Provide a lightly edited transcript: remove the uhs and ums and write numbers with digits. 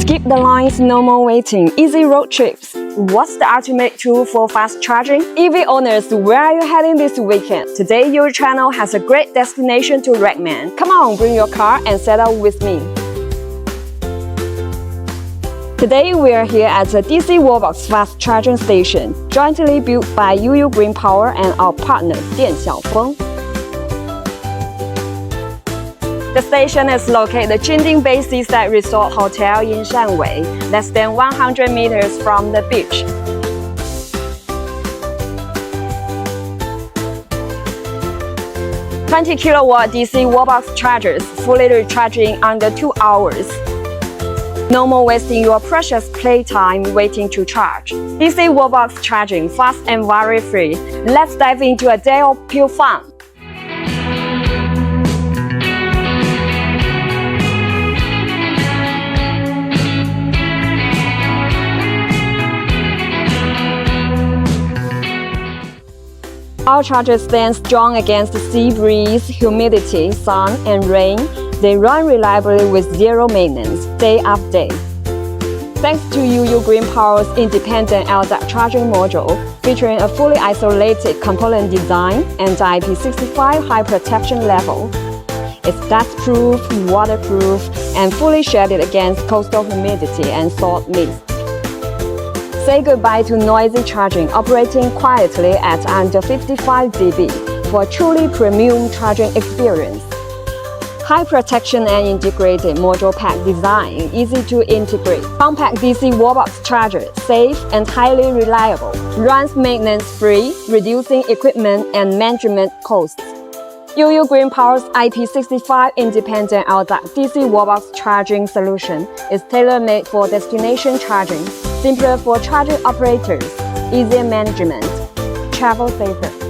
Skip the lines, no more waiting, easy road trips. What's the ultimate tool for fast charging? EV owners, where are you heading this weekend? Today your channel has a great destination to recommend. Come on, bring your car and set out with me. Today we are here at the DC wallbox fast charging station, jointly built by UUGreenPower and our partner 店小峰. The station is located at the Jinding Bay Seaside Resort Hotel in Shanwei, less than 100 meters from the beach. "20 kilowatt DC wallbox chargers, fully recharging under 2 hours. No more wasting your precious playtime waiting to charge. DC wallbox charging, fast and worry-free. Let's dive into a day of pure fun. Our chargers stand strong against sea breeze, humidity, sun, and rain. They run reliably with zero maintenance, day after day. Thanks to UUGreenPower's independent duct charging module, featuring a fully isolated component design and IP65 high protection level. It's dust-proof, waterproof, and fully shielded against coastal humidity and salt mist. Say goodbye to noisy charging, operating quietly at under 55 dB for a truly premium charging experience. High protection and integrated module pack design, easy to integrate. Compact DC wallbox charger, safe and highly reliable. Runs maintenance-free, reducing equipment and management costs. UUGreenPower's IP65 independent duct DC wallbox charging solution is tailor-made for destination charging, simpler for charging operators, easier management, travel safer.